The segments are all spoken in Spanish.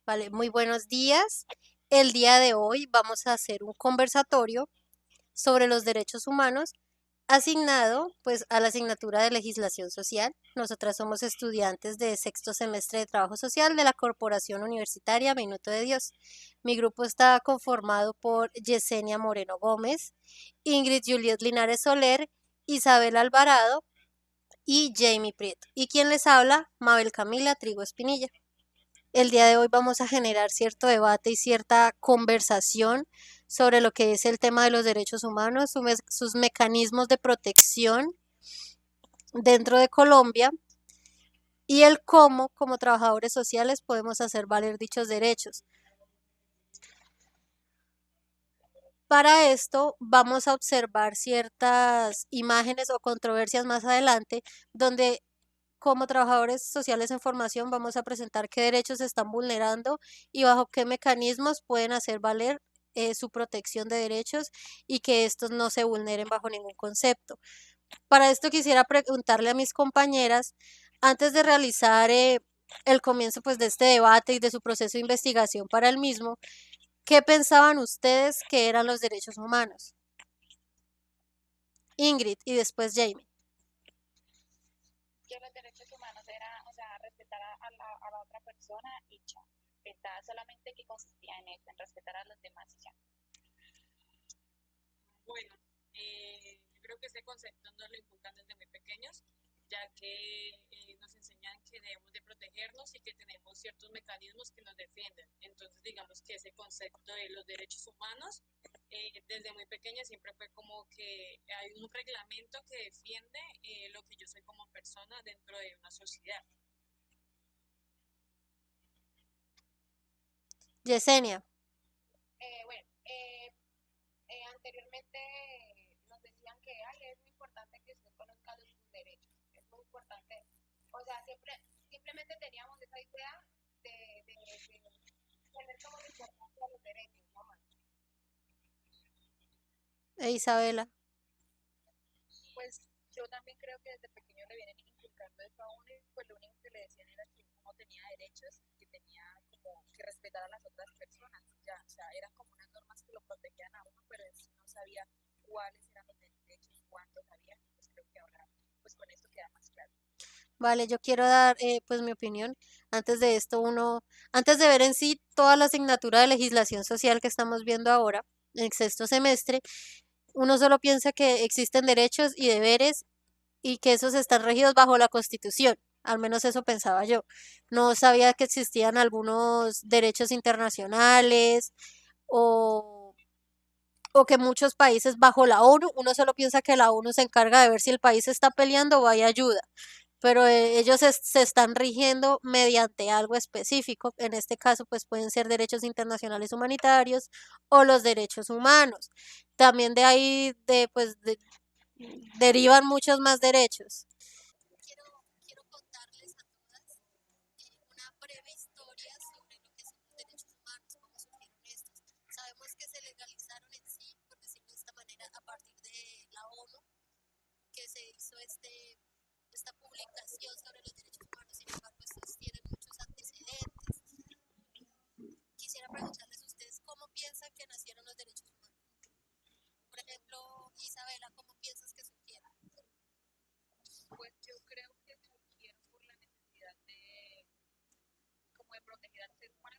Vale, muy buenos días. El día de hoy vamos a hacer un conversatorio sobre los derechos humanos asignado pues a la asignatura de legislación social. Nosotras somos estudiantes de sexto semestre de trabajo social de la Corporación Universitaria Minuto de Dios. Mi grupo está conformado por Yesenia Moreno Gómez, Ingrid Juliet Linares Soler, Isabel Alvarado y Jamie Prieto. Y quien les habla, Mabel Camila Trigo Espinilla. El día de hoy vamos a generar cierto debate y cierta conversación sobre lo que es el tema de los derechos humanos, sus mecanismos de protección dentro de Colombia y el cómo, como trabajadores sociales, podemos hacer valer dichos derechos. Para esto vamos a observar ciertas imágenes o controversias más adelante donde como trabajadores sociales en formación vamos a presentar qué derechos se están vulnerando y bajo qué mecanismos pueden hacer valer su protección de derechos y que estos no se vulneren bajo ningún concepto. Para esto quisiera preguntarle a mis compañeras, antes de realizar el comienzo pues, de este debate y de su proceso de investigación para el mismo, ¿qué pensaban ustedes que eran los derechos humanos? Ingrid y después Jamie. Que los derechos humanos era, o sea, respetar a la otra persona y ya. Está solamente que consistía en eso, en respetar a los demás y ya. Bueno, yo creo que ese concepto nos lo inculcan desde muy pequeños, ya que nos enseñan que debemos de protegernos y que tenemos ciertos mecanismos que nos defienden. Entonces, digamos que ese concepto de los derechos humanos, desde muy pequeña siempre fue como que hay un reglamento que defiende lo que yo soy como persona dentro de una sociedad. Yesenia. Anteriormente nos decían que ay, es muy importante que usted conozca sus derechos, es muy importante. O sea, simplemente teníamos esa idea de tener como importancia los derechos, no más. E Isabela. Pues yo también creo que desde pequeño le vienen inculcando eso a uno y pues lo único que le decían era que uno tenía derechos y que tenía como que respetar a las otras personas. Ya, o sea, eran como unas normas que lo protegían a uno, pero en sí no sabía cuáles eran los derechos, cuántos había. Pues creo que ahora, pues con esto queda más claro. Vale, yo quiero dar pues mi opinión. Antes de esto, antes de ver en sí toda la asignatura de legislación social que estamos viendo ahora, en sexto semestre, uno solo piensa que existen derechos y deberes y que esos están regidos bajo la Constitución. Al menos eso pensaba yo. No sabía que existían algunos derechos internacionales o, o que muchos países bajo la ONU, uno solo piensa que la ONU se encarga de ver si el país está peleando o hay ayuda, pero ellos se están rigiendo mediante algo específico. En este caso, pues pueden ser derechos internacionales humanitarios o los derechos humanos. También de ahí derivan muchos más derechos. Quiero contarles a todas una breve historia sobre lo que son los derechos humanos, cómo surgieron estos. Sabemos que se legalizaron en sí, por decirlo de esta manera, a partir de la ONU, que se hizo esta publicación sobre los derechos humanos, sin embargo, estos tienen muchos antecedentes. Quisiera preguntarles a ustedes cómo piensan que nacieron los derechos humanos. Por ejemplo, Isabela, ¿cómo piensas que surgieron? Pues yo creo que surgieron por la necesidad de, como de proteger al ser humano.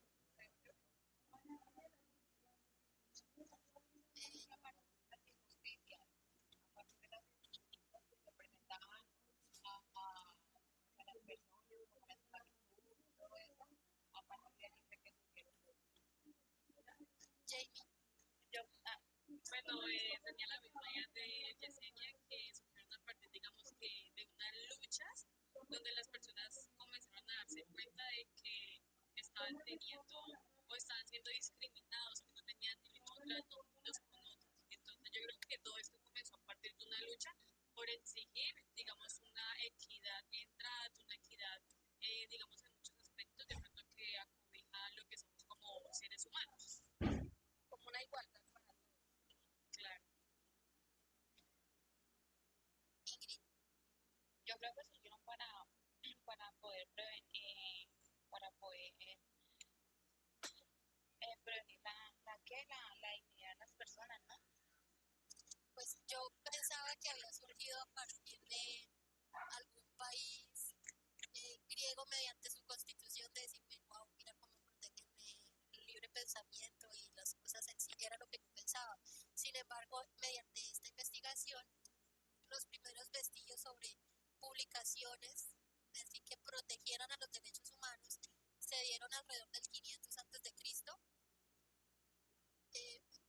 Jamie. Yo, bueno, tenía la misma idea de Yesenia, que surgieron a partir, digamos, que de unas luchas donde las personas comenzaron a darse cuenta de que estaban teniendo o estaban siendo discriminados, que no tenían el mismo trato unos con otros. Entonces yo creo que todo esto comenzó a partir de una lucha por exigir, digamos, una equidad en trato, una equidad, digamos, en muchos aspectos, de pronto que acobija lo que somos como seres humanos. Como una igualdad para todos. Claro. Ingrid. Yo creo que surgieron para poder prevenir, para poder publicaciones así que protegieran a los derechos humanos se dieron alrededor del 500 antes de Cristo,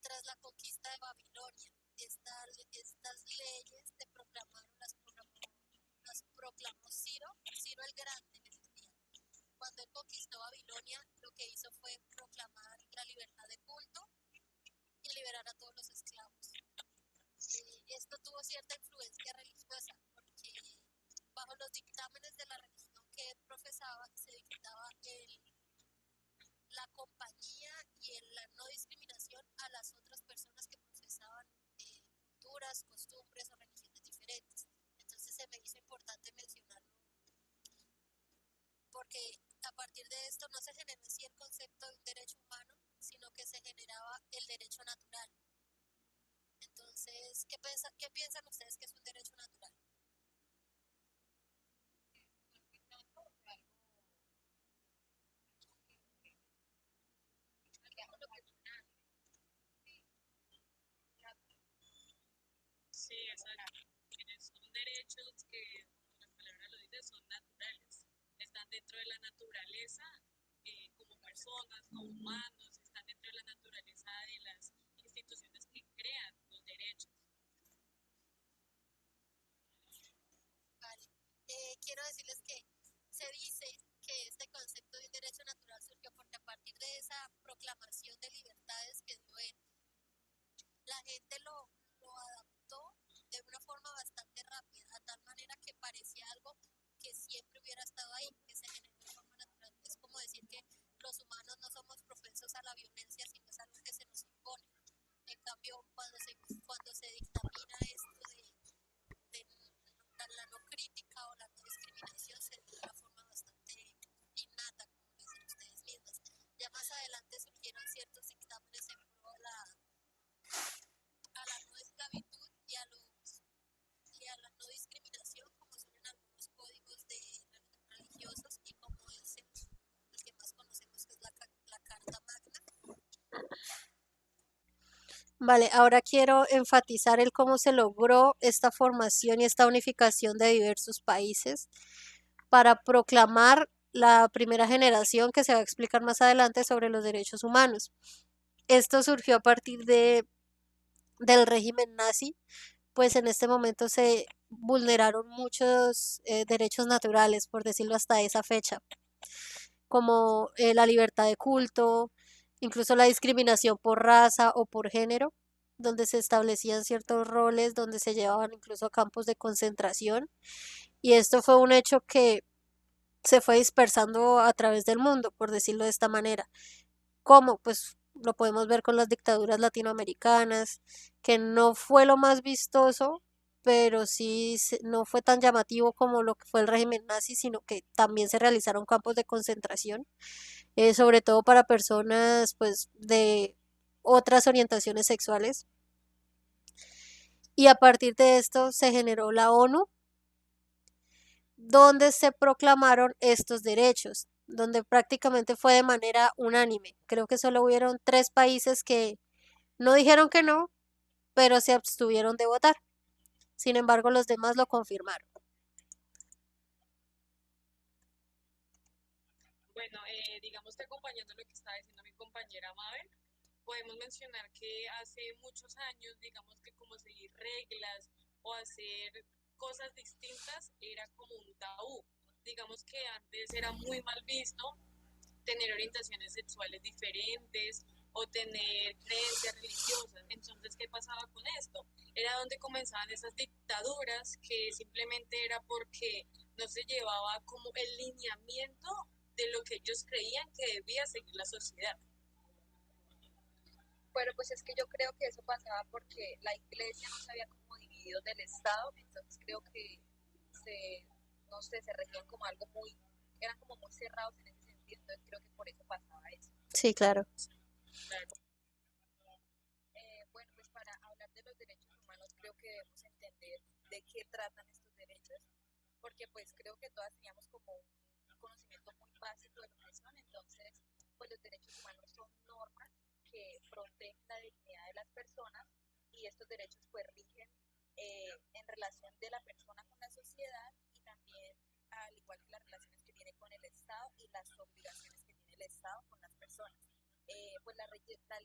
tras la conquista de Babilonia. Estas leyes te proclamaron, las proclamó Ciro el Grande en ese día. Cuando él conquistó Babilonia, lo que hizo fue proclamar la libertad de culto y liberar a todos los esclavos. Esto tuvo cierta influencia religiosa, porque bajo los dictámenes de la religión que él profesaba se dictaba la compañía y la no discriminación a las otras personas que profesaban culturas, costumbres o religiones diferentes. Entonces se me hizo importante mencionarlo porque a partir de esto no se generó así el concepto de un derecho humano, sino que se generaba el derecho natural. Entonces, ¿qué piensan ustedes que es un derecho natural? Sí, exacto. Son derechos que, como la palabra lo dice, son naturales. Están dentro de la naturaleza como personas, como humanos, están dentro de la naturaleza de las instituciones que crean los derechos. Vale. Quiero decirles que se dice que este concepto de un derecho natural surgió porque a partir de esa proclamación de libertades que dio él, la gente lo adaptó de una forma bastante rápida, a tal manera que parecía algo que siempre hubiera estado ahí, que se generó de forma natural. Es como decir que los humanos no somos propensos a la violencia, sino es algo que se nos impone. En cambio, cuando se dictamina esto de la no crítica o la no discriminación, se dio de una forma bastante innata, como lo dicen ustedes mismas. Ya más adelante surgieron ciertos dictámenes en pro a la no esclavitud y a la no discriminación, como son en algunos códigos religiosos y como es el que más conocemos, que es la Carta Magna. Vale, ahora quiero enfatizar el cómo se logró esta formación y esta unificación de diversos países para proclamar la primera generación que se va a explicar más adelante sobre los derechos humanos. Esto surgió a partir del régimen nazi, pues en este momento se vulneraron muchos derechos naturales, por decirlo hasta esa fecha, como la libertad de culto, incluso la discriminación por raza o por género, donde se establecían ciertos roles, donde se llevaban incluso a campos de concentración. Y esto fue un hecho que se fue dispersando a través del mundo, por decirlo de esta manera. ¿Cómo? Pues lo podemos ver con las dictaduras latinoamericanas, que no fue lo más vistoso, pero sí no fue tan llamativo como lo que fue el régimen nazi, sino que también se realizaron campos de concentración, sobre todo para personas pues de otras orientaciones sexuales. Y a partir de esto se generó la ONU, donde se proclamaron estos derechos, donde prácticamente fue de manera unánime. Creo que solo hubieron 3 países que no dijeron que no, pero se abstuvieron de votar. Sin embargo, los demás lo confirmaron. Bueno, digamos que acompañando lo que estaba diciendo mi compañera Mabel, podemos mencionar que hace muchos años, digamos que como seguir reglas o hacer cosas distintas era como un tabú. Digamos que antes era muy mal visto tener orientaciones sexuales diferentes o tener creencias religiosas. Entonces, ¿qué pasaba con esto? Era donde comenzaban esas dictaduras que simplemente era porque no se llevaba como el lineamiento de lo que ellos creían que debía seguir la sociedad. Bueno, pues es que yo creo que eso pasaba porque la iglesia no se había como dividido del Estado, entonces creo que se, no sé, se regían como algo muy, eran como muy cerrados en ese sentido, entonces creo que por eso pasaba eso. Sí, claro. Claro. Bueno, pues para hablar de los derechos humanos creo que debemos entender de qué tratan estos derechos, porque pues creo que todas teníamos como un conocimiento muy básico de lo que son, entonces pues los derechos humanos son normas que protegen la dignidad de las personas y estos derechos pues rigen en relación de la persona con la sociedad y también al igual que las relaciones que tiene con el Estado y las obligaciones que tiene el Estado con las personas. Pues las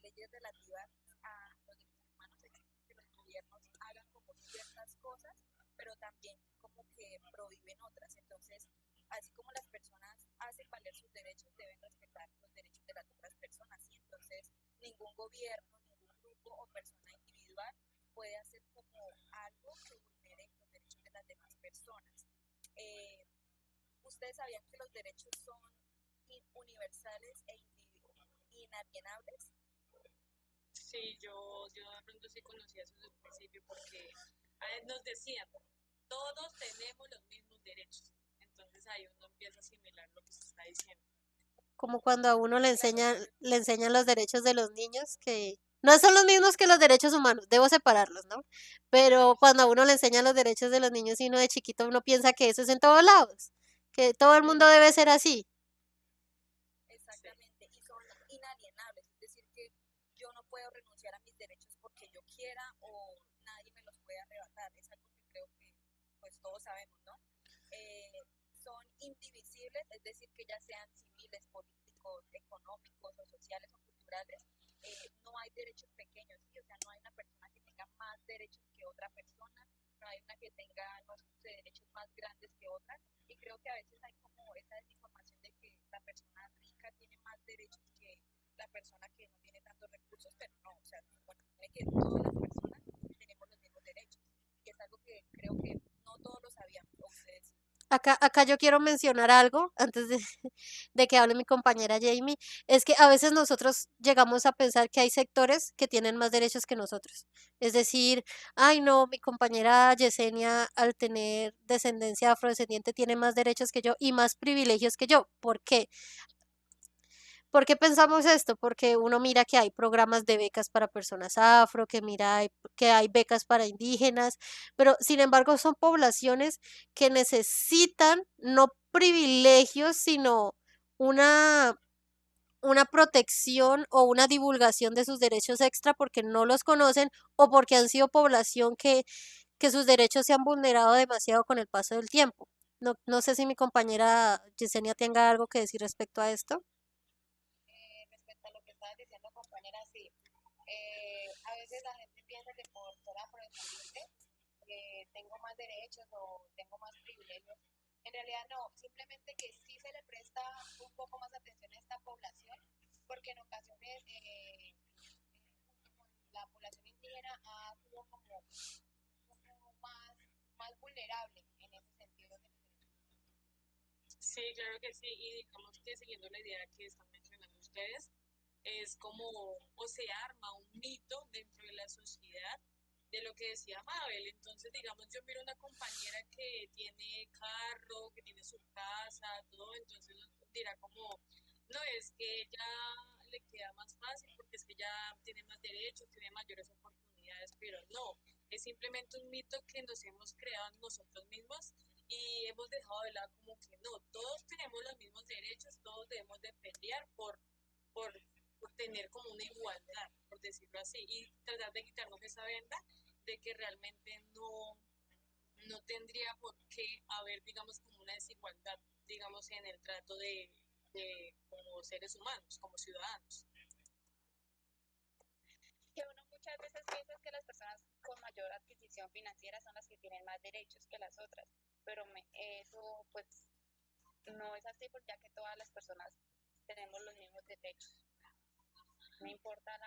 leyes relativas a los derechos humanos exigen que los gobiernos hagan como ciertas cosas, pero también como que prohíben otras. Entonces, así como las personas hacen valer sus derechos, deben respetar los derechos de las otras personas. ¿Sí? Entonces, ningún gobierno, ningún grupo o persona individual puede hacer como algo que vulnere los derechos de las demás personas. Eh, ¿Ustedes sabían que los derechos son universales e inalienables? Sí, yo de pronto sí conocía eso desde el principio porque nos decían, todos tenemos los mismos derechos. Entonces ahí uno empieza a asimilar lo que se está diciendo. Como cuando a uno Claro, le enseñan los derechos de los niños, que no son los mismos que los derechos humanos, debo separarlos, ¿no? Pero cuando a uno le enseñan los derechos de los niños y uno de chiquito uno piensa que eso es en todos lados, que todo el mundo Ujú, debe ser así. sí, exactamente, y son inalienables, es decir, que yo no puedo renunciar a mis derechos porque yo quiera o nadie me los puede arrebatar, es algo que creo que pues todos sabemos, ¿no? Son indivisibles, es decir, que ya sean civiles, políticos, económicos o sociales o culturales, no hay derechos pequeños, ¿sí? O sea, no hay una persona que tenga más derechos que otra persona, no hay una que tenga, no sé, derechos más grandes que otra, y creo que a veces hay como esa desinformación de que la persona rica tiene más derechos que la persona que no tiene tantos recursos, pero no, o sea, se supone que todas las personas tenemos los mismos derechos, y es algo que creo que no todos lo sabían, o ustedes sí. Acá yo quiero mencionar algo antes de, de que hable mi compañera Jamie, es que a veces nosotros llegamos a pensar que hay sectores que tienen más derechos que nosotros. Es decir, ay no, mi compañera Yesenia al tener descendencia afrodescendiente tiene más derechos que yo y más privilegios que yo. ¿Por qué? ¿Por qué pensamos esto? Porque uno mira que hay programas de becas para personas afro, que hay becas para indígenas, pero sin embargo son poblaciones que necesitan no privilegios, sino una, una protección o una divulgación de sus derechos extra porque no los conocen o porque han sido población que sus derechos se han vulnerado demasiado con el paso del tiempo. No sé si mi compañera Yesenia tenga algo que decir respecto a esto. Respecto a lo que estabas diciendo, compañera, sí. A veces la gente piensa que por ser afrodescendiente tengo más derechos o tengo más privilegios. En realidad no, simplemente que sí se le presta un poco más atención a esta población, porque en ocasiones junto con la población indígena ha sido como más vulnerable en ese sentido de los derechos humanos. sí, claro que sí. Y digamos que siguiendo la idea que están mencionando ustedes, es como, o se arma un mito dentro de la sociedad de lo que decía Mabel. Entonces, digamos, yo miro una compañera que tiene carro, que tiene su casa, todo, entonces dirá como, no, es que ella le queda más fácil porque es que ella tiene más derechos, tiene mayores oportunidades, pero no, es simplemente un mito que nos hemos creado nosotros mismos y hemos dejado de lado como que no, todos tenemos los mismos derechos, todos debemos de pelear por, por tener como una igualdad, por decirlo así, y tratar de quitarnos esa venda de que realmente no tendría por qué haber, digamos, como una desigualdad, digamos, en el trato de como seres humanos, como ciudadanos. Que uno muchas veces piensa que las personas con mayor adquisición financiera son las que tienen más derechos que las otras, pero eso pues no es así porque ya que todas las personas tenemos los mismos derechos, no importa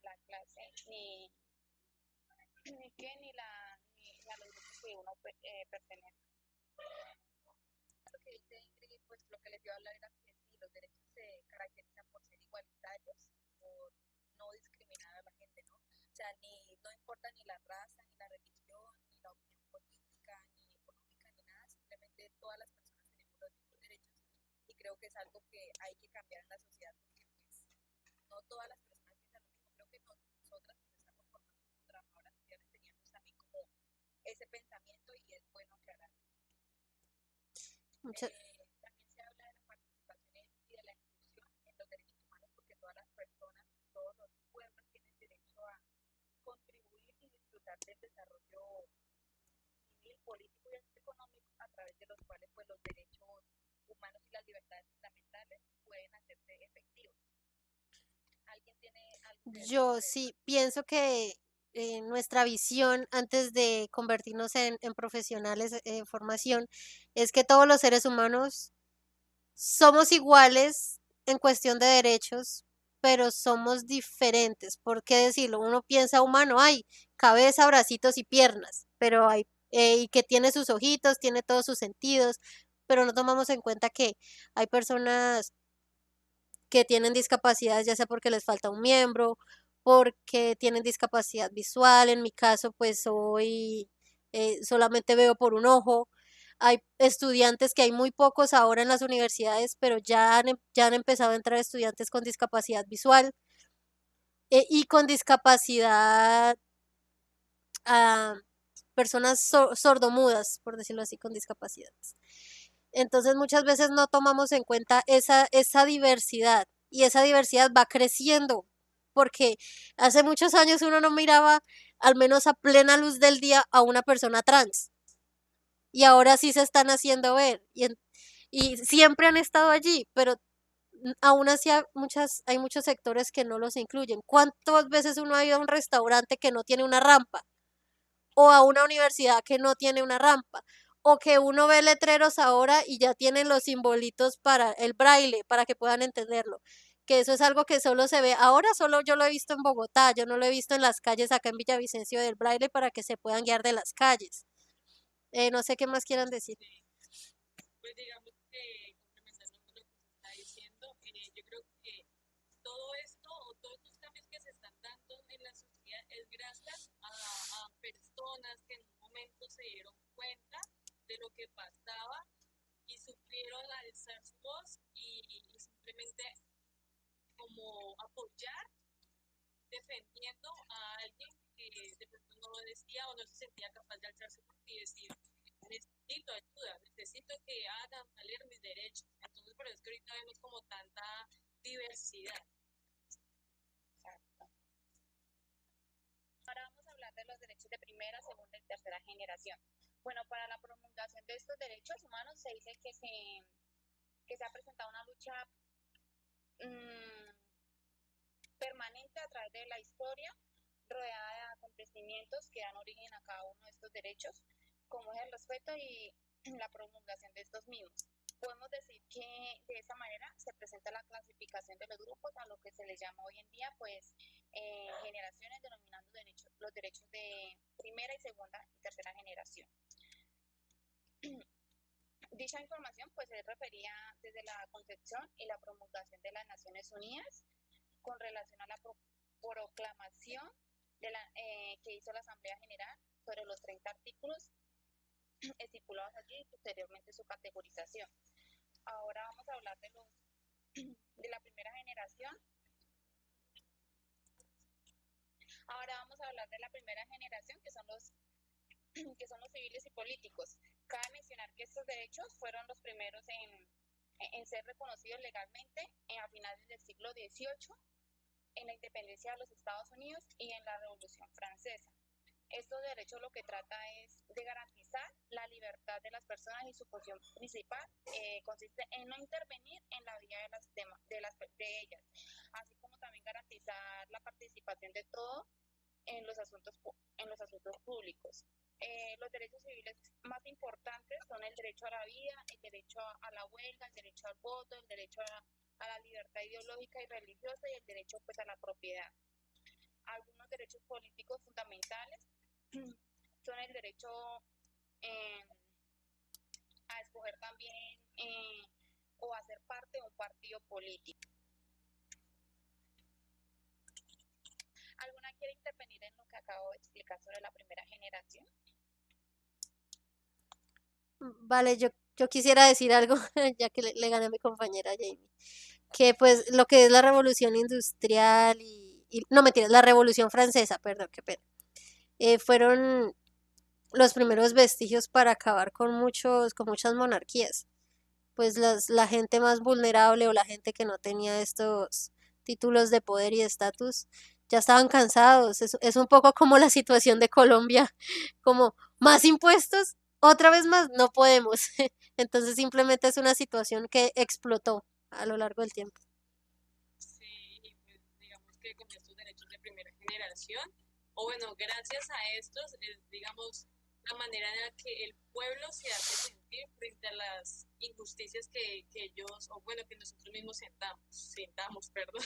la clase ni a los grupos que uno pertenece. Lo que dice Ingrid, pues lo que les iba a hablar era que sí, los derechos se caracterizan por ser igualitarios, por no discriminar a la gente, ¿no? O sea, no importa ni la raza, ni la religión, ni la opinión política, ni económica, ni nada, simplemente todas las personas tenemos los mismos derechos y creo que es algo que hay que cambiar en la sociedad porque pues no todas las personas piensan lo mismo. Creo que nosotras que nos estamos formando como trabajadoras sociales teníamos también como ese pensamiento y es bueno aclarar. Mucha- También se habla de la participación y de la inclusión en los derechos humanos porque todas las personas, todos los pueblos tienen derecho a contribuir y disfrutar del desarrollo civil, político y económico a través de los cuales pues los derechos humanos y las libertades fundamentales pueden hacerse efectivos. ¿Alguien tiene algo que decir Yo sobre esto? sí pienso que nuestra visión antes de convertirnos en profesionales en formación es que todos los seres humanos somos iguales en cuestión de derechos, pero somos diferentes. ¿Por qué decirlo? Uno piensa humano, hay cabeza, bracitos y piernas, pero hay, y que tiene sus ojitos, tiene todos sus sentidos, pero no tomamos en cuenta que hay personas que tienen discapacidades, ya sea porque les falta un miembro, porque tienen discapacidad visual. En mi caso, pues soy, solamente veo por un ojo. Hay estudiantes que hay muy pocos ahora en las universidades, pero ya han empezado a entrar estudiantes con discapacidad visual, y con discapacidad, ah, personas sordomudas, por decirlo así, con discapacidades. Entonces muchas veces no tomamos en cuenta esa diversidad, y esa diversidad va creciendo porque hace muchos años uno no miraba, al menos a plena luz del día, a una persona trans, y ahora sí se están haciendo ver, y siempre han estado allí, pero aún así hay muchos sectores que no los incluyen. ¿Cuántas veces uno ha ido a un restaurante que no tiene una rampa? O a una universidad que no tiene una rampa, o que uno ve letreros ahora y ya tienen los simbolitos para el braille, para que puedan entenderlo, que eso es algo que solo se ve, ahora solo yo lo he visto en Bogotá, yo no lo he visto en las calles acá en Villavicencio del braille para que se puedan guiar de las calles. No sé qué más quieran decir. Pues digamos que complementando con lo que se está diciendo, yo creo que todo esto o todos los cambios que se están dando en la sociedad es gracias a personas que en un momento se dieron cuenta de lo que pasaba y supieron alzar su voz y simplemente como apoyar defendiendo a alguien que de pronto no decía o no se sentía capaz de alzar su voz y decir, necesito ayuda, necesito que hagan valer mis derechos. Entonces, por eso es que ahorita vemos como tanta diversidad. Ahora vamos a hablar de los derechos de primera, segunda y tercera generación. Bueno, para la promulgación de estos derechos humanos se dice que se ha presentado una lucha mmm, permanente a través de la historia, rodeada de acontecimientos que dan origen a cada uno de estos derechos, como es el respeto y la promulgación de estos mismos. Podemos decir que de esa manera se presenta la clasificación de los grupos a lo que se les llama hoy en día pues generaciones, denominando los derechos de primera y segunda y tercera generación. Dicha información pues se refería desde la concepción y la promulgación de las Naciones Unidas con relación a la proclamación que hizo la Asamblea General sobre los 30 artículos estipulados allí y posteriormente su categorización. Ahora vamos a hablar de la primera generación. Ahora vamos a hablar de la primera generación, que son los civiles y políticos. Cabe mencionar que estos derechos fueron los primeros en ser reconocidos legalmente a finales del siglo XVIII, en la independencia de los Estados Unidos y en la Revolución Francesa. Estos derechos lo que trata es de garantizar la libertad de las personas y su función principal consiste en no intervenir en la vida de ellas, así como también garantizar la participación de todos en los asuntos públicos. Los derechos civiles más importantes son el derecho a la vida, el derecho a la huelga, el derecho al voto, el derecho a la libertad ideológica y religiosa y el derecho pues a la propiedad. Algunos derechos políticos fundamentales son el derecho a escoger también o a ser parte de un partido político. ¿Alguna quiere intervenir en lo que acabo de explicar sobre la primera generación? Vale, yo quisiera decir algo, ya que le gané a mi compañera Jamie, que pues lo que es la revolución industrial no mentiras, la revolución francesa, perdón, qué pena, fueron los primeros vestigios para acabar con muchas monarquías. Pues la gente más vulnerable o la gente que no tenía estos títulos de poder y de estatus ya estaban cansados. Es un poco como la situación de Colombia, como más impuestos Otra vez más, no podemos. Entonces simplemente es una situación que explotó a lo largo del tiempo. Sí, y pues digamos que con estos derechos de primera generación, o bueno, gracias a estos, es digamos la manera en la que el pueblo se hace sentir frente a las injusticias que ellos, o bueno, que nosotros mismos sentamos, perdón.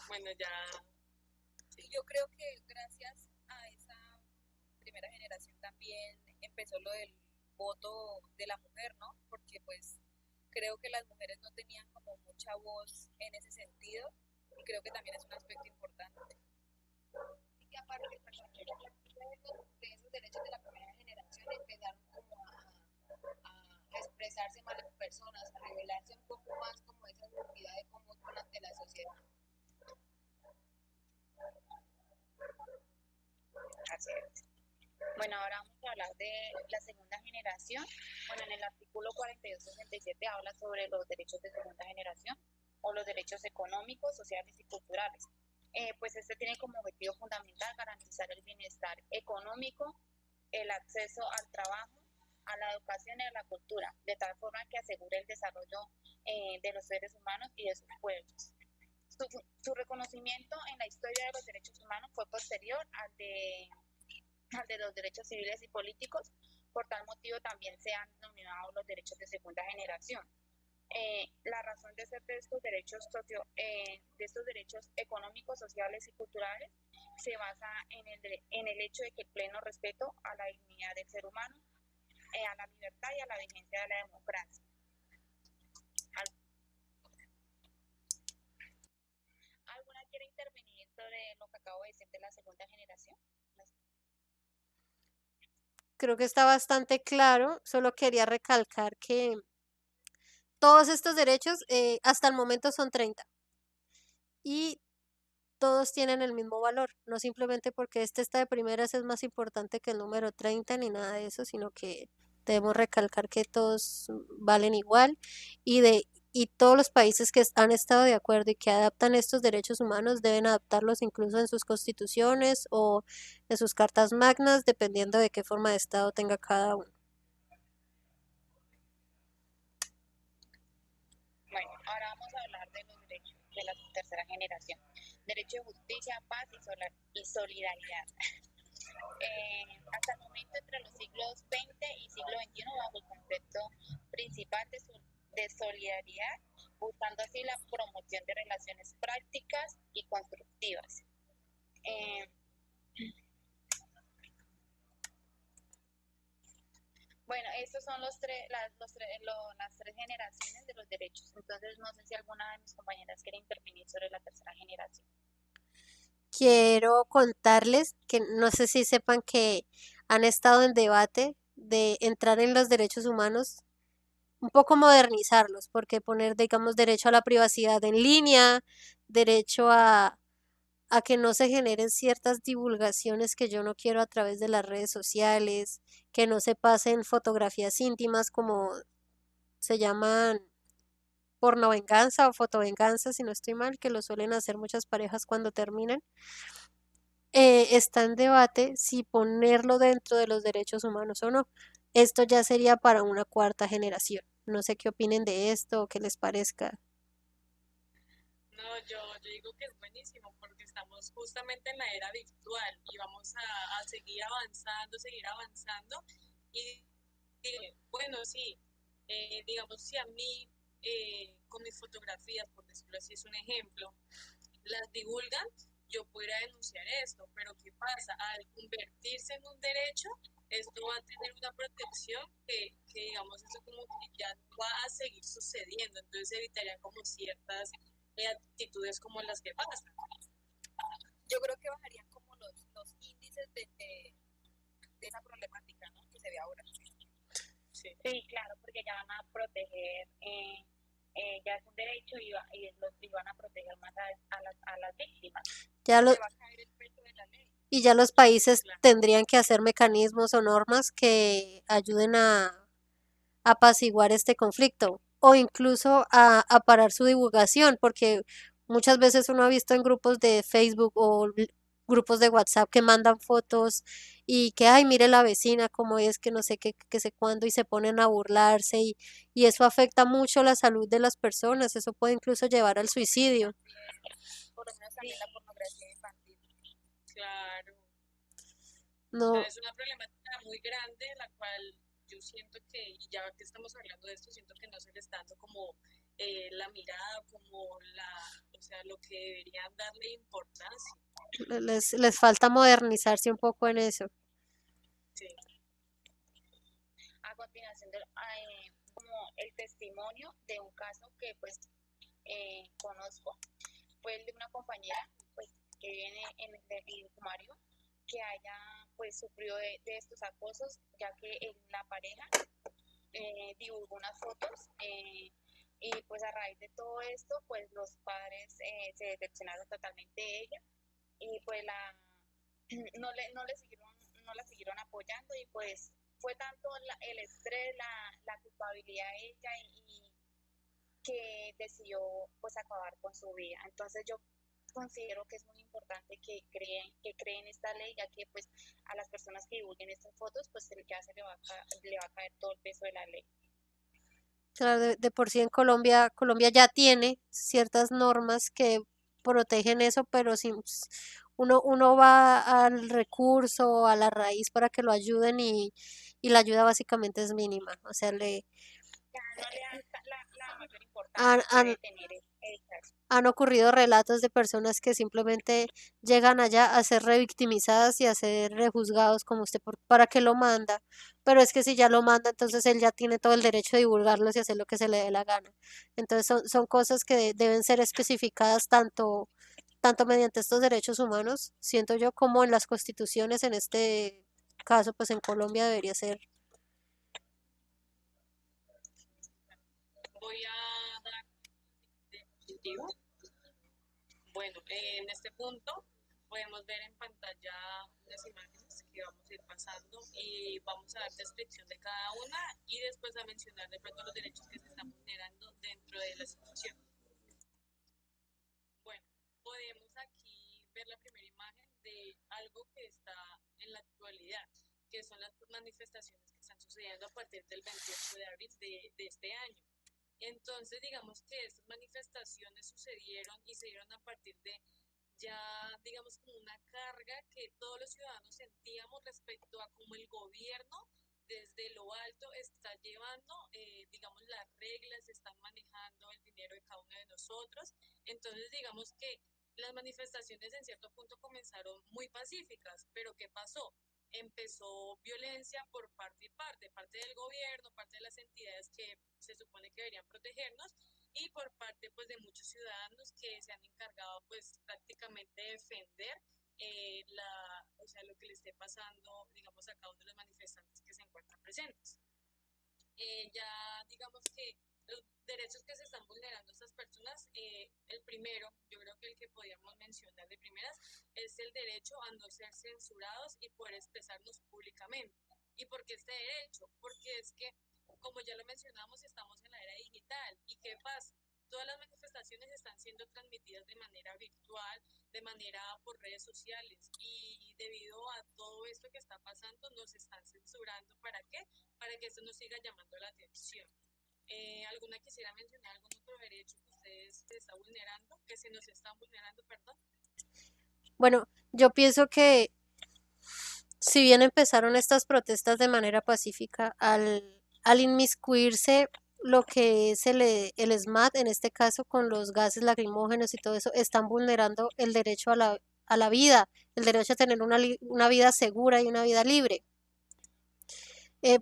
Bueno, ya, Sí, yo creo que gracias a esa primera generación también empezó lo del voto de la mujer, ¿no? Porque pues creo que las mujeres no tenían como mucha voz en ese sentido y creo que también es un aspecto importante. Y que aparte, perdón, de esos derechos de la primera generación empezaron como a expresarse más las personas, a revelarse un poco más como esa necesidad de cómo son ante la sociedad. Así es. Bueno, ahora vamos a hablar de la segunda generación. Bueno, en el artículo 4267 habla sobre los derechos de segunda generación o los derechos económicos, sociales y culturales. Pues este tiene como objetivo fundamental garantizar el bienestar económico, el acceso al trabajo, a la educación y a la cultura, de tal forma que asegure el desarrollo de los seres humanos y de sus pueblos. Su reconocimiento en la historia de los derechos humanos fue posterior al de los derechos civiles y políticos. Por tal motivo también se han denominado los derechos de segunda generación. La razón de ser de estos derechos económicos, sociales y culturales se basa en el hecho de que el pleno respeto a la dignidad del ser humano, a la libertad y a la vigencia de la democracia. ¿Alguna quiere intervenir sobre lo que acabo de decir de la segunda generación? Creo que está bastante claro, solo quería recalcar que todos estos derechos hasta el momento son 30 y todos tienen el mismo valor, no simplemente porque este está de primeras es más importante que el número 30 ni nada de eso, sino que debemos recalcar que todos valen igual y y todos los países que han estado de acuerdo y que adaptan estos derechos humanos deben adaptarlos incluso en sus constituciones o en sus cartas magnas, dependiendo de qué forma de estado tenga cada uno. Bueno, ahora vamos a hablar de los derechos de la tercera generación. Derecho de justicia, paz y solidaridad. Hasta el momento, entre los siglos XX y siglo XXI, bajo el concepto principal de solidaridad, buscando así la promoción de relaciones prácticas y constructivas. Bueno, estos son las tres generaciones de los derechos. Entonces, no sé si alguna de mis compañeras quiere intervenir sobre la tercera generación. Quiero contarles que no sé si sepan que han estado en debate de entrar en los derechos humanos, un poco modernizarlos, porque poner, digamos, derecho a la privacidad en línea, derecho a que no se generen ciertas divulgaciones que yo no quiero a través de las redes sociales, que no se pasen fotografías íntimas como se llaman pornovenganza o fotovenganza, si no estoy mal, que lo suelen hacer muchas parejas cuando terminan. Está en debate si ponerlo dentro de los derechos humanos o no. Esto ya sería para una cuarta generación. No sé qué opinen de esto o qué les parezca. no, yo digo que es buenísimo porque estamos justamente en la era virtual y vamos a seguir avanzando y bueno, sí, digamos, si a mí con mis fotografías, por decirlo así, es un ejemplo, las divulgan, yo podría denunciar esto, pero ¿qué pasa? Al convertirse en un derecho, esto va a tener una protección que digamos, eso como que ya no va a seguir sucediendo, entonces evitaría como ciertas actitudes como las que pasan. Yo creo que bajarían como los índices de esa problemática, ¿no? Que se ve ahora. Sí, claro, porque ya van a proteger, ya es un derecho y van a proteger más a las víctimas. Ya lo, Se va a caer el peso de la ley. y ya los países Claro. tendrían que hacer mecanismos o normas que ayuden a apaciguar este conflicto o incluso a parar su divulgación, porque muchas veces uno ha visto en grupos de Facebook o grupos de WhatsApp que mandan fotos y que, ay, mire la vecina, cómo es, que no sé qué, que sé cuándo, y se ponen a burlarse y eso afecta mucho la salud de las personas, eso puede incluso llevar al suicidio. Por lo menos también la pornografía infantil. Claro. O sea, No, es una problemática muy grande, la cual yo siento que, y ya que estamos hablando de esto, siento que no se le está dando como la mirada, como o sea, lo que deberían darle importancia. les falta modernizarse un poco en eso. Sí. A continuación, como el testimonio de un caso que pues conozco, fue el de una compañera pues que viene en sumario, que haya pues sufrió de estos acosos, ya que en la pareja divulgó unas fotos y pues a raíz de todo esto pues los padres se decepcionaron totalmente de ella y pues no le siguieron, no la siguieron apoyando y pues fue tanto el estrés, la culpabilidad de ella y que decidió pues acabar con su vida. Entonces yo considero que es muy importante que creen esta ley, ya que pues a las personas que divulguen estas fotos pues ya se le va a caer todo el peso de la ley. Claro, de por sí en Colombia, Colombia ya tiene ciertas normas que protegen eso, pero si uno va al recurso, a la raíz para que lo ayuden y la ayuda básicamente es mínima. O sea, Ya no le dan la mayor han, importancia que han, debe tener el caso. han ocurrido relatos de personas que simplemente llegan allá a ser revictimizadas y a ser rejuzgados como usted para que lo manda. Pero es que si ya lo manda, entonces él ya tiene todo el derecho de divulgarlos y hacer lo que se le dé la gana. Entonces son cosas que deben ser especificadas tanto mediante estos derechos humanos, siento yo, como en las constituciones, en este caso, pues en Colombia debería ser. Voy a dar positivo. Bueno, en este punto podemos ver en pantalla unas imágenes que vamos a ir pasando y vamos a dar descripción de cada una y después a mencionar de pronto los derechos que se están vulnerando dentro de la situación. Bueno, podemos aquí ver la primera imagen de algo que está en la actualidad, que son las manifestaciones que están sucediendo a partir del 28 de abril de este año. Entonces, digamos que estas manifestaciones sucedieron y se dieron a partir de ya, digamos, como una carga que todos los ciudadanos sentíamos respecto a cómo el gobierno desde lo alto está llevando, digamos, las reglas, están manejando el dinero de cada uno de nosotros. Entonces, digamos que las manifestaciones en cierto punto comenzaron muy pacíficas, pero ¿qué pasó? Empezó violencia por parte del gobierno, parte de las entidades que se supone que deberían protegernos y por parte pues de muchos ciudadanos que se han encargado pues prácticamente de defender o sea, lo que le esté pasando, digamos, a cada uno de los manifestantes que se encuentran presentes. Ya digamos que los derechos que se están vulnerando a estas personas, el primero, yo creo que el que podríamos mencionar de primeras, es el derecho a no ser censurados y poder expresarnos públicamente. ¿Y por qué este derecho? Porque es que, como ya lo mencionamos, estamos en la era digital. ¿Y qué pasa? Todas las manifestaciones están siendo transmitidas de manera virtual, de manera por redes sociales y debido a todo esto que está pasando nos están censurando. ¿Para qué? Para que esto nos siga llamando la atención. ¿Alguna quisiera mencionar algún otro derecho que ustedes se está vulnerando, que se nos están vulnerando, perdón? Bueno, yo pienso que si bien empezaron estas protestas de manera pacífica, al inmiscuirse lo que es el SMAT, en este caso con los gases lacrimógenos y todo eso, están vulnerando el derecho a la vida, el derecho a tener una vida segura y una vida libre.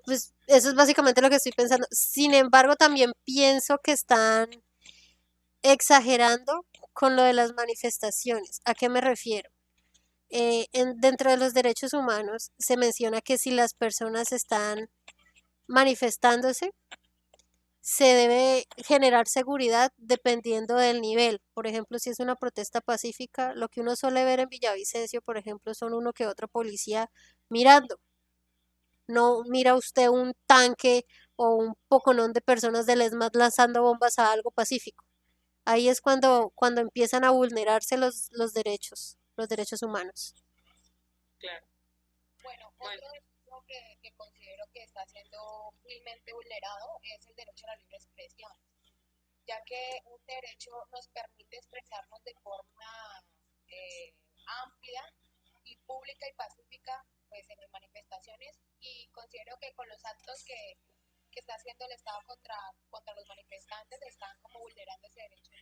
Pues eso es básicamente lo que estoy pensando. Sin embargo, también pienso que están exagerando con lo de las manifestaciones. ¿A qué me refiero? Dentro de los derechos humanos se menciona que si las personas están manifestándose, se debe generar seguridad dependiendo del nivel. Por ejemplo, si es una protesta pacífica, lo que uno suele ver en Villavicencio, por ejemplo, son uno que otro policía mirando. No mira usted un tanque o un poconón de personas del ESMAD lanzando bombas a algo pacífico. Ahí es cuando empiezan a vulnerarse los derechos, los derechos humanos. Claro. Bueno, Bueno, otro derecho que considero que está siendo vilmente vulnerado es el derecho a la libre expresión, ya que un derecho nos permite expresarnos de forma eh, amplia y pública y pacífica pues, en las manifestaciones, y considero que con los actos que está haciendo el Estado contra los manifestantes están como vulnerando ese derecho.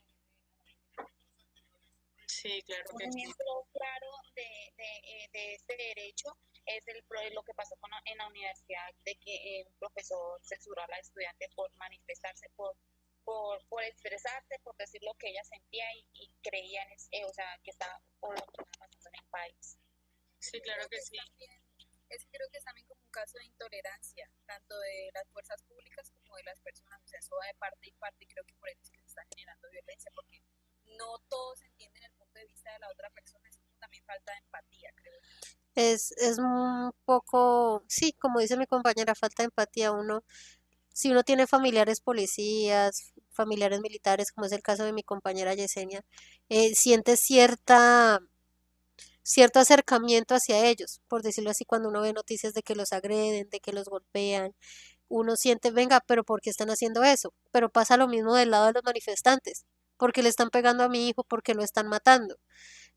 sí, claro Un que sí. ejemplo claro de este derecho es lo que pasó en la universidad, de que un profesor censuró a la estudiante por manifestarse, por expresarse, por decir lo que ella sentía y creía o sea, que estaba por lo que estaba pasando en el país. Sí, claro Creo que que es sí. también, creo que es también como un caso de intolerancia, tanto de las fuerzas públicas como de las personas. O sea, eso va de parte y parte, y creo que por eso es que se está generando violencia, porque no todos entienden el punto de vista de la otra persona, es como también falta de empatía, creo yo. Es un poco, sí, como dice mi compañera, falta de empatía. Uno, si uno tiene familiares policías, familiares militares, como es el caso de mi compañera Yesenia, siente cierto acercamiento hacia ellos, por decirlo así, cuando uno ve noticias de que los agreden, de que los golpean, uno siente, venga, pero ¿por qué están haciendo eso? Pero pasa lo mismo del lado de los manifestantes, porque le están pegando a mi hijo, porque lo están matando.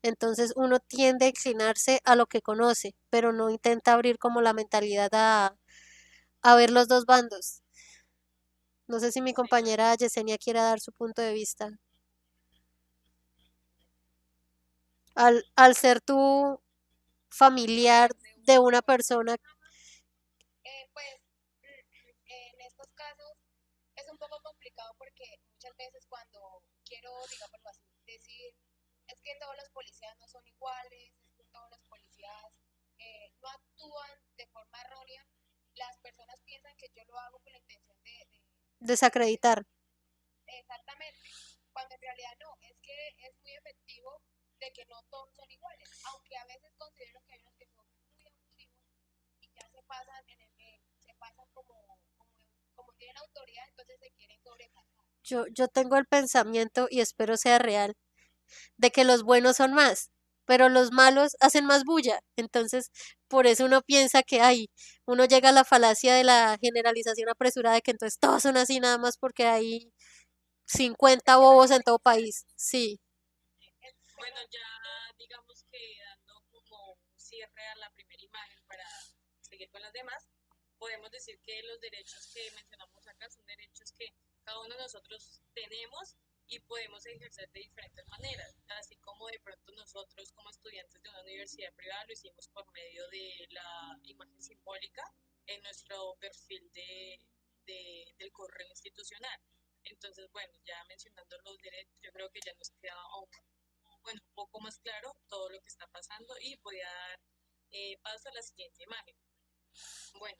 Entonces uno tiende a inclinarse a lo que conoce, pero no intenta abrir como la mentalidad a ver los dos bandos. No sé si mi Sí, claro. compañera Yesenia quiera dar su punto de vista. Al ser tú familiar de una persona, Pues en estos casos es un poco complicado porque muchas veces cuando quiero, digámoslo así, decir, es que todos los policías no son iguales, es que todos los policías no actúan de forma errónea, las personas piensan que yo lo hago con la intención de desacreditar. exactamente, cuando en realidad no, es que es muy efectivo de que no todos son iguales, aunque a veces considero que hay unos que son muy abusivos y ya se pasan se pasan como tienen autoridad, entonces se quieren sobrepasar. Yo tengo el pensamiento, y espero sea real, de que los buenos son más, pero los malos hacen más bulla. Entonces, por eso uno piensa que hay, uno llega a la falacia de la generalización apresurada de que entonces todos son así nada más porque hay 50 Es que la bobos en todo mayoría país. Sí, es Bueno, mejor. ya digamos que dando como un cierre a la primera imagen para seguir con las demás, podemos decir que los derechos que mencionamos acá son derechos que cada uno de nosotros tenemos y podemos ejercer de diferentes maneras, así como de pronto nosotros como estudiantes de una universidad privada lo hicimos por medio de la imagen simbólica en nuestro perfil del correo institucional. Entonces, bueno, ya mencionando los derechos, yo creo que ya nos queda un poco más claro todo lo que está pasando y voy a dar paso a la siguiente imagen. Bueno,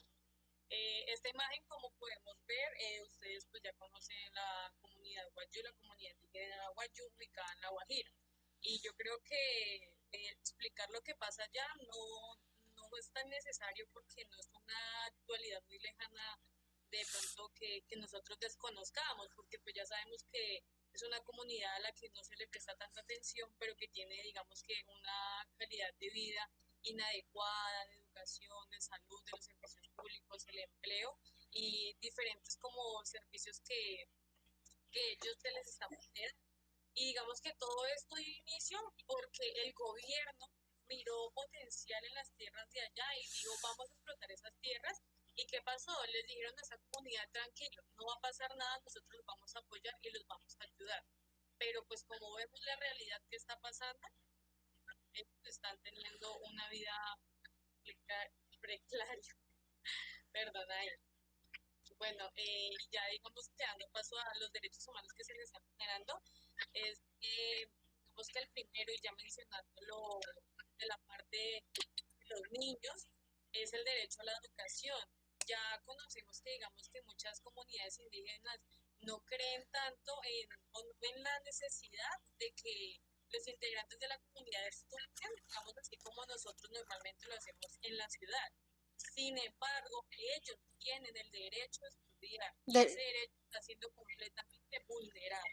esta imagen, como podemos ver, ustedes pues ya conocen la comunidad Wayuu, la comunidad indígena Wayuu ubicada en La Guajira. Y yo creo que explicar lo que pasa allá no es tan necesario porque no es una actualidad muy lejana de pronto que nosotros desconozcamos, porque pues ya sabemos que es una comunidad a la que no se le presta tanta atención, pero que tiene, digamos que, una calidad de vida inadecuada, de educación, de salud, de los servicios públicos, el empleo y diferentes como servicios que ellos se les están poniendo. Y digamos que todo esto dio inicio porque el gobierno miró potencial en las tierras de allá y dijo, vamos a explotar esas tierras. ¿Y qué pasó? Les dijeron a esa comunidad, tranquilo, no va a pasar nada, nosotros los vamos a apoyar y los vamos a ayudar. Pero pues como vemos la realidad que está pasando, ellos están teniendo una vida precaria, perdón ahí. Bueno, ya digamos que dando paso a los derechos humanos que se les están generando, es que digamos que el primero, y ya mencionándolo de la parte de los niños, es el derecho a la educación. Ya conocemos que digamos que muchas comunidades indígenas no creen tanto o no ven la necesidad de que los integrantes de la comunidad estudien, digamos así como nosotros normalmente lo hacemos en la ciudad. Sin embargo, ellos tienen el derecho a estudiar y ese de- derecho está siendo completamente vulnerado.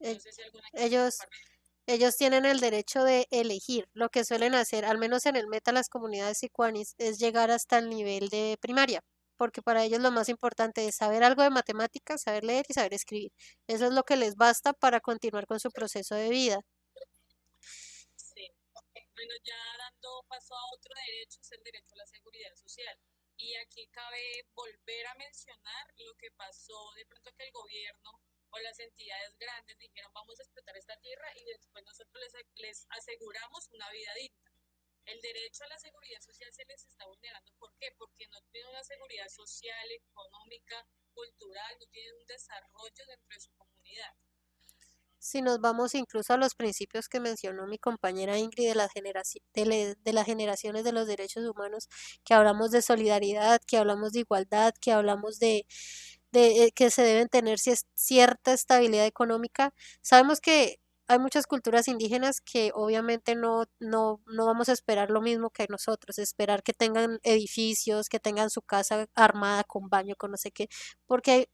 eh, No sé si alguna quiere ellos, compartir. Ellos tienen el derecho de elegir. Lo que suelen hacer, al menos en el meta, las comunidades sicuanis, es llegar hasta el nivel de primaria, porque para ellos lo más importante es saber algo de matemáticas, saber leer y saber escribir. Eso es lo que les basta para continuar con su proceso de vida. Sí. Bueno, ya dando paso a otro derecho, es el derecho a la seguridad social. Y aquí cabe volver a mencionar lo que pasó de pronto que el gobierno o las entidades grandes dijeron vamos a explotar esta tierra y después nosotros les aseguramos una vida digna. El derecho a la seguridad social se les está vulnerando. ¿Por qué? Porque no tienen una seguridad social, económica, cultural, no tienen un desarrollo dentro de su comunidad. Si nos vamos incluso a los principios que mencionó mi compañera Ingrid de de las generaciones de los derechos humanos, que hablamos de solidaridad, que hablamos de igualdad, que hablamos de que se deben tener cierta estabilidad económica, sabemos que hay muchas culturas indígenas que obviamente no vamos a esperar lo mismo que nosotros, esperar que tengan edificios, que tengan su casa armada con baño, con no sé qué, porque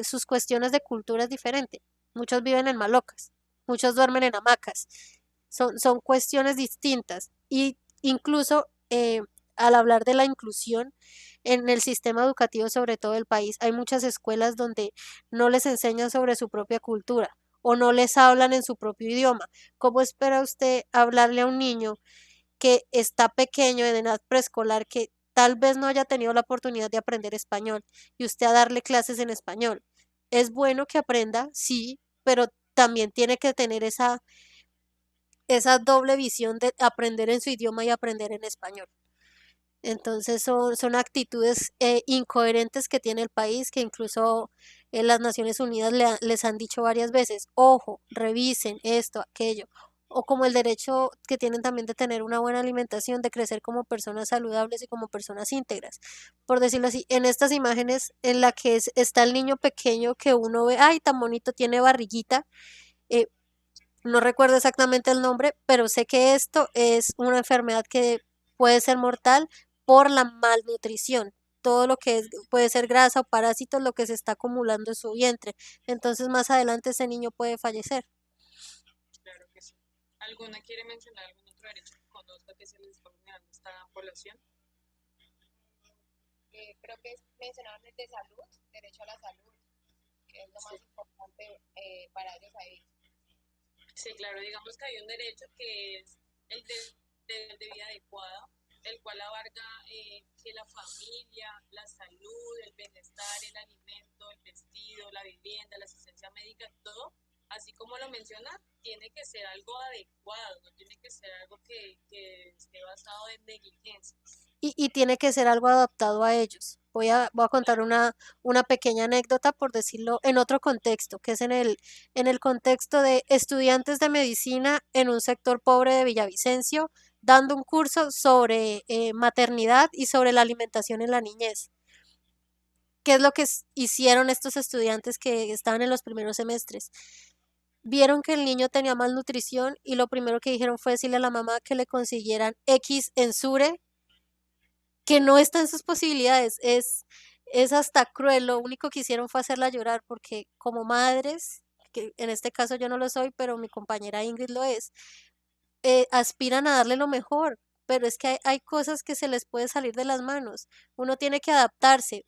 sus cuestiones de cultura es diferente. Muchos viven en malocas, muchos duermen en hamacas. Son cuestiones distintas. Y incluso al hablar de la inclusión en el sistema educativo, sobre todo del país, hay muchas escuelas donde no les enseñan sobre su propia cultura o no les hablan en su propio idioma. ¿Cómo espera usted hablarle a un niño que está pequeño en edad preescolar que tal vez no haya tenido la oportunidad de aprender español y usted a darle clases en español? Es bueno que aprenda, sí, pero también tiene que tener esa doble visión de aprender en su idioma y aprender en español. Entonces son actitudes incoherentes que tiene el país, que incluso las Naciones Unidas les han dicho varias veces, ojo, revisen esto, aquello, o como el derecho que tienen también de tener una buena alimentación, de crecer como personas saludables y como personas íntegras. Por decirlo así, en estas imágenes en la que está el niño pequeño que uno ve, ay, tan bonito, tiene barriguita, eh, no recuerdo exactamente el nombre, pero sé que esto es una enfermedad que puede ser mortal por la malnutrición. Todo lo que puede ser grasa o parásitos, lo que se está acumulando en su vientre. Entonces, más adelante ese niño puede fallecer. Claro que sí. ¿Alguna quiere mencionar algún otro derecho que conozca que se les está vulnerando a esta población? Creo que mencionaron el de salud, derecho a la salud, que es lo más importante para ellos ahí. Sí, claro, digamos que hay un derecho que es el de vida adecuado, el cual abarca que la familia, la salud, el bienestar, el alimento, el vestido, la vivienda, la asistencia médica, todo, así como lo menciona, tiene que ser algo adecuado, no tiene que ser algo que esté basado en negligencia. Y tiene que ser algo adaptado a ellos. Voy a contar una pequeña anécdota, por decirlo, en otro contexto, que es en el contexto de estudiantes de medicina en un sector pobre de Villavicencio, dando un curso sobre maternidad y sobre la alimentación en la niñez. ¿Qué es lo que hicieron estos estudiantes que estaban en los primeros semestres? Vieron que el niño tenía malnutrición y lo primero que dijeron fue decirle a la mamá que le consiguieran X Ensure, que no está en sus posibilidades. Es hasta cruel. Lo único que hicieron fue hacerla llorar porque como madres, que en este caso yo no lo soy, pero mi compañera Ingrid lo es, aspiran a darle lo mejor, pero es que hay cosas que se les puede salir de las manos. Uno tiene que adaptarse.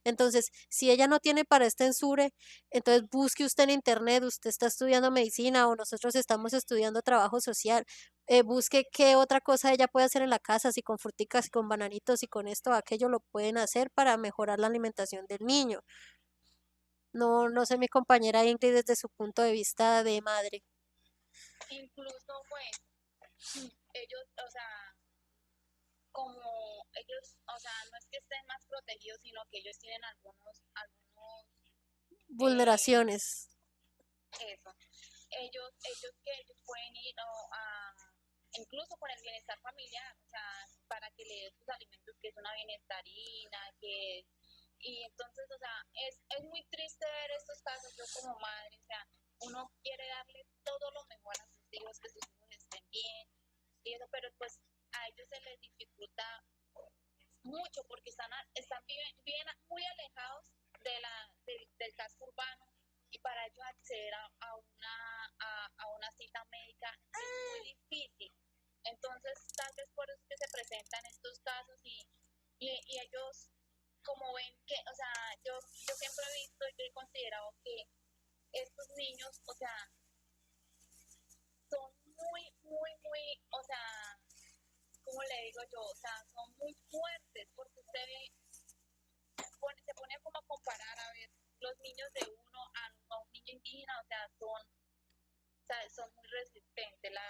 Entonces, si ella no tiene para este Ensure, entonces busque usted en internet, usted está estudiando medicina o nosotros estamos estudiando trabajo social. Busque qué otra cosa ella puede hacer en la casa, si con fruticas, si con bananitos, si con esto o aquello lo pueden hacer para mejorar la alimentación del niño. No sé mi compañera Ingrid desde su punto de vista de madre. Incluso, pues, ellos, o sea, como ellos, o sea, no es que estén más protegidos, sino que ellos tienen algunos, eh, Vulneraciones. eso, ellos pueden ir incluso con el bienestar familiar, o sea, para que le den sus alimentos, que es una bienestarina, y entonces, o sea, es muy triste ver estos casos, yo como madre, o sea, uno quiere darle todo lo mejor a sus hijos, que sus hijos estén bien, y eso, pero pues a ellos se les dificulta mucho porque viven muy alejados del casco urbano y para ellos acceder a una cita médica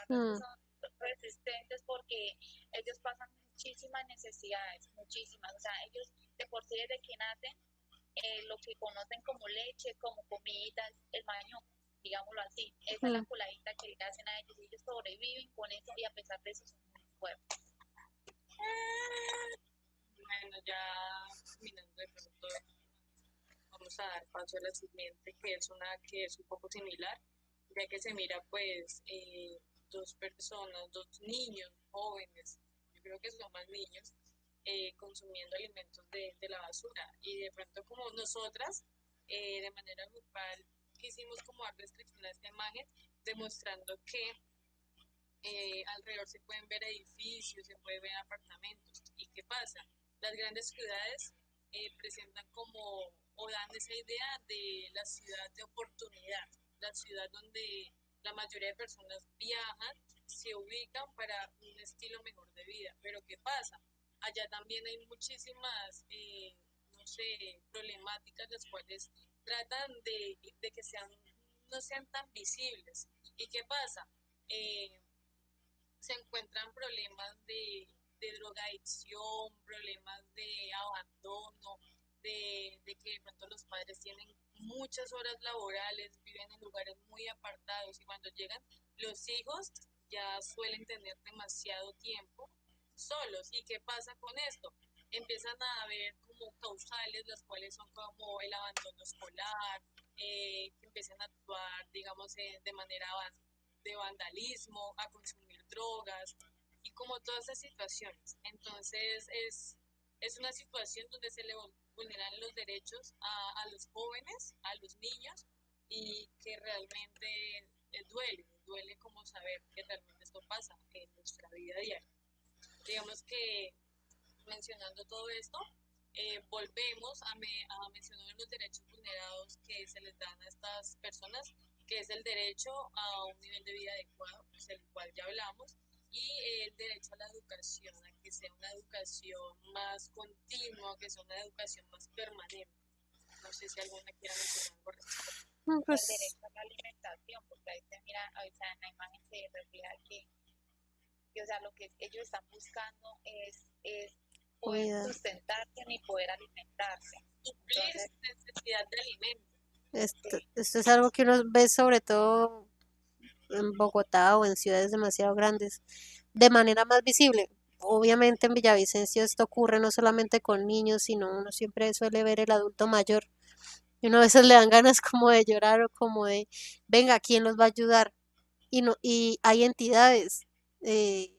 Mm, realmente son resistentes porque ellos pasan muchísimas necesidades, muchísimas. O sea, ellos de por sí desde que nacen, lo que conocen como leche, como comidas, el maño, digámoslo así, esa es la mm. coladita que le hacen a ellos y ellos sobreviven con eso y a pesar de eso son muy fuertes. Bueno, ya terminando de pronto, vamos a dar paso a la siguiente, que es una que es un poco similar, ya que se mira pues dos personas, dos niños jóvenes, yo creo que son más niños, consumiendo alimentos de la basura. Y de pronto como nosotras, de manera grupal, quisimos como dar descripción a esta imagen, demostrando que alrededor se pueden ver edificios, se pueden ver apartamentos. ¿Y qué pasa? Las grandes ciudades presentan como o dan esa idea de la ciudad de oportunidad, la ciudad donde la mayoría de personas viajan, se ubican para un estilo mejor de vida. Pero ¿qué pasa? Allá también hay muchísimas, no sé, problemáticas las cuales tratan de que sean, no sean tan visibles. ¿Y qué pasa? Eh, Se encuentran problemas de drogadicción, problemas de abandono, de que de pronto los padres tienen muchas horas laborales, viven en lugares muy apartados y cuando llegan los hijos ya suelen tener demasiado tiempo solos. ¿Y qué pasa con esto? Empiezan a haber como causales, las cuales son como el abandono escolar, que empiezan a actuar, digamos, de manera de vandalismo, a consumir drogas y como todas esas situaciones. Entonces es una situación donde se le vulneran los derechos a los jóvenes, a los niños y que realmente duele como saber que realmente esto pasa en nuestra vida diaria. Digamos que mencionando todo esto, volvemos a mencionar los derechos vulnerados que se les dan a estas personas, que es el derecho a un nivel de vida adecuado, pues el cual ya hablamos, y el derecho a la educación, a que sea una educación más continua, que sea una educación más permanente. No sé si alguna quiera mencionar por respecto. El Pues derecho a la alimentación, porque ahí se mira, o sea, en la imagen se refleja que, o sea, lo que ellos están buscando es poder comida. sustentarse y poder alimentarse. Suplir Entonces, su necesidad de alimento. sí, Esto es algo que uno ve sobre todo en Bogotá o en ciudades demasiado grandes, de manera más visible. Obviamente en Villavicencio esto ocurre no solamente con niños, sino uno siempre suele ver el adulto mayor. Y uno a veces le dan ganas como de llorar o como de, venga, ¿quién los va a ayudar? Y, no, y hay entidades.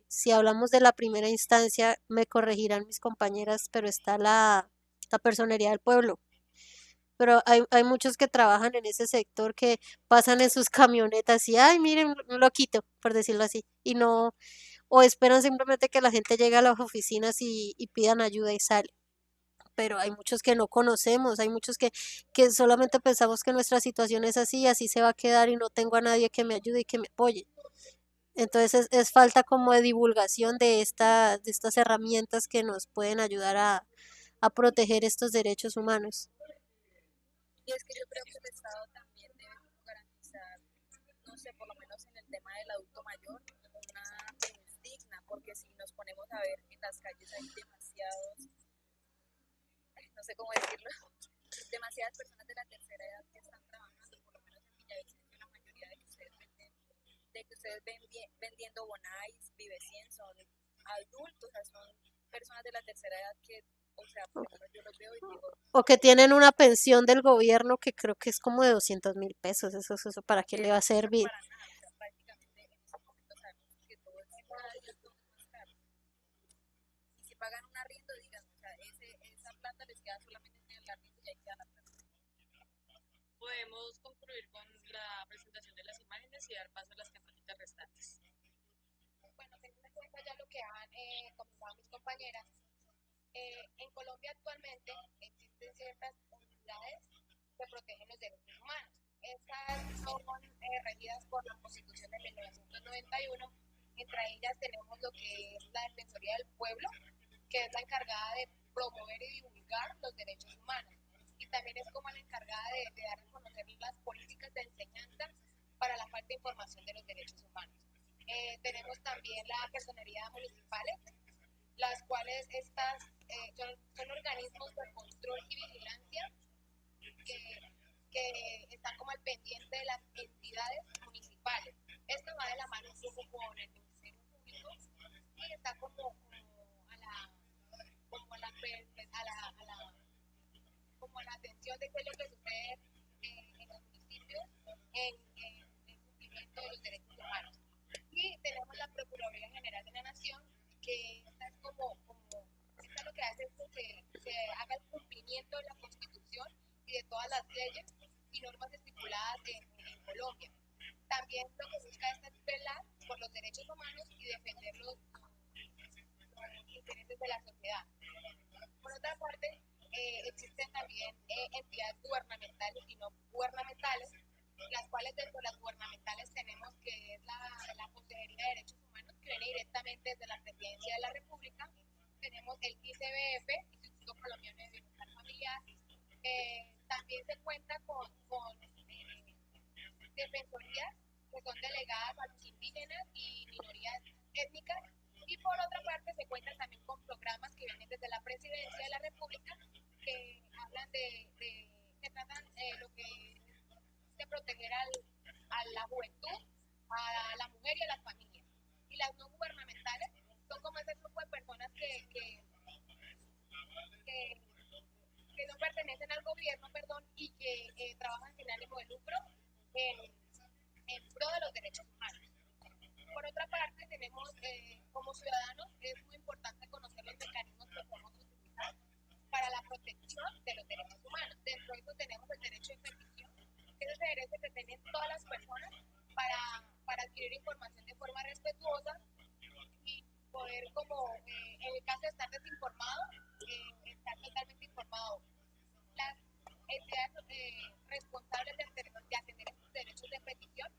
Si hablamos de la primera instancia, me corregirán mis compañeras, pero está la personería del pueblo. Pero hay muchos que trabajan en ese sector que pasan en sus camionetas y, ay, miren, un loquito, por decirlo así, y no, o esperan simplemente que la gente llegue a las oficinas y pidan ayuda y sale. Pero hay muchos que no conocemos, hay muchos que solamente pensamos que nuestra situación es así y así se va a quedar y no tengo a nadie que me ayude y que me apoye. Entonces es falta como de divulgación de estas herramientas que nos pueden ayudar a proteger estos derechos humanos. Y es que yo creo que el Estado también debe como garantizar, no sé, por lo menos en el tema del adulto mayor, una vejez digna, porque si nos ponemos a ver en las calles hay demasiados, no sé cómo decirlo, demasiadas personas de la tercera edad que están trabajando, por lo menos en Villavicencio, la mayoría de que ustedes ven vendiendo bonais, vive 100 son adultos, o sea, son personas de la tercera edad que, o sea, por lo menos yo los veo y digo, O que tienen una pensión del gobierno que creo que es como de 200.000 pesos. Eso ¿para qué le va a no alcanza servir? para nada, o sea, prácticamente en estos momentos sabemos que todo es cada día todo es más caro. Y si pagan un arriendo, digan, o sea, esa plata les queda solamente en el arriendo y ahí queda la plata. Podemos concluir con la presentación de las imágenes y dar paso a las temáticas restantes. bueno, teniendo en cuenta ya lo que han comentado mis compañeras, en Colombia actualmente existen ciertas unidades que protegen los derechos humanos. Estas son regidas por la Constitución de 1991. Entre ellas tenemos lo que es la Defensoría del Pueblo, que es la encargada de promover y divulgar los derechos humanos. Y también es como la encargada de dar a conocer las políticas de enseñanza para la falta de información de los derechos humanos. Tenemos también la personería municipales, las cuales estas son organismos de control y vigilancia que están como al pendiente de las entidades municipales. Esto va de la mano un poco con el Ministerio Público y está como a la, como a la, como a la atención de qué es lo que sucede en los municipios en el cumplimiento de los derechos humanos. Y tenemos la Procuraduría General de la Nación, que esta es esta lo que hace es que se haga el cumplimiento de la Constitución y de todas las leyes y normas estipuladas en Colombia. También lo que busca es velar por los derechos humanos y defender los intereses de la sociedad. Por otra parte, existen también entidades gubernamentales y no gubernamentales, las cuales dentro de las gubernamentales tenemos que es la Consejería de Derechos Humanos, que viene directamente desde la Presidencia de la República. Tenemos el ICBF, Instituto Colombiano de Bienestar Familiar. También se cuenta con defensorías que son delegadas a los indígenas y minorías étnicas. Y por otra parte se cuenta también con programas que vienen desde la Presidencia de la República, que hablan que tratan lo que es de proteger a la juventud, a la mujer y a las familias. Y las no gubernamentales son como ese grupo de personas que no pertenecen al gobierno, perdón, y que trabajan sin ánimo de lucro en pro de los derechos humanos. Por otra parte, tenemos como ciudadanos, es muy importante conocer los mecanismos que podemos utilizar para la protección de los derechos humanos. Dentro de eso tenemos el derecho de petición, que es ese derecho que tienen todas las personas para adquirir información de forma respetuosa y poder, como en el caso de estar desinformado, estar totalmente informado. Las entidades responsables de atender estos derechos de petición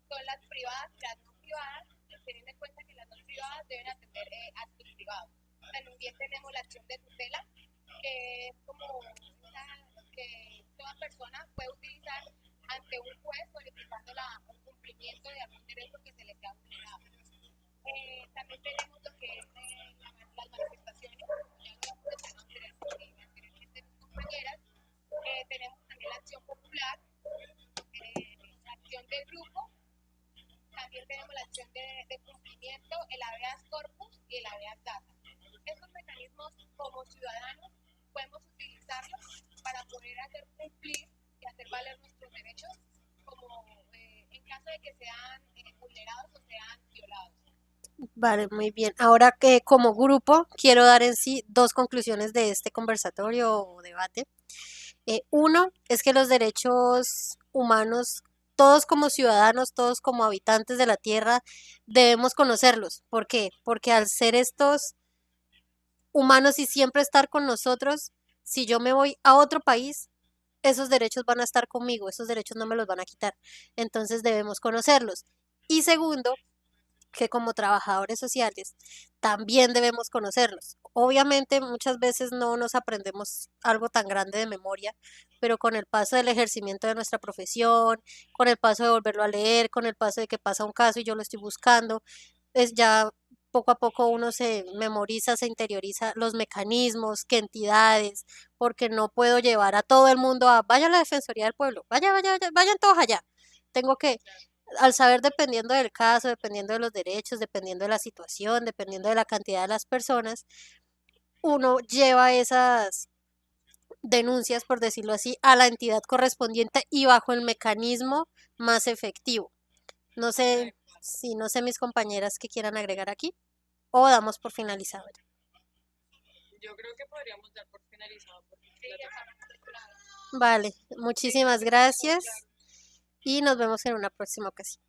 son las privadas y las no privadas, teniendo en cuenta que las no privadas deben atender actos privados. También tenemos la acción de tutela, que es como que toda persona puede utilizar ante un juez solicitando el cumplimiento de algún derecho que se le sea vulnerado. También tenemos lo que es las manifestaciones, ya lo hemos mencionado anteriormente mis compañeras. Tenemos también la acción popular, la acción del grupo. También tenemos la acción de cumplimiento, el habeas corpus y el habeas data. Estos mecanismos, como ciudadanos, podemos utilizarlos para poder hacer cumplir y hacer valer nuestros derechos, como en caso de que sean vulnerados o sean violados. Vale, muy bien. Ahora que como grupo quiero dar en sí dos conclusiones de este conversatorio o debate. Uno es que los derechos humanos, todos como ciudadanos, todos como habitantes de la tierra, debemos conocerlos. ¿Por qué? Porque al ser estos humanos y siempre estar con nosotros, si yo me voy a otro país, esos derechos van a estar conmigo, esos derechos no me los van a quitar. Entonces debemos conocerlos. Y segundo, que como trabajadores sociales también debemos conocerlos. Obviamente muchas veces no nos aprendemos algo tan grande de memoria, pero con el paso del ejercimiento de nuestra profesión, con el paso de volverlo a leer, con el paso de que pasa un caso y yo lo estoy buscando, es ya poco a poco uno se memoriza, se interioriza los mecanismos, qué entidades, porque no puedo llevar a todo el mundo a, vaya a la Defensoría del Pueblo, vayan todos allá. Tengo que al saber dependiendo del caso, dependiendo de los derechos, dependiendo de la situación, dependiendo de la cantidad de las personas, uno lleva esas denuncias, por decirlo así, a la entidad correspondiente y bajo el mecanismo más efectivo. No sé si no sé mis compañeras que quieran agregar aquí o damos por finalizado ya. Yo creo que podríamos dar por finalizado. Porque Vale, muchísimas gracias y nos vemos en una próxima ocasión.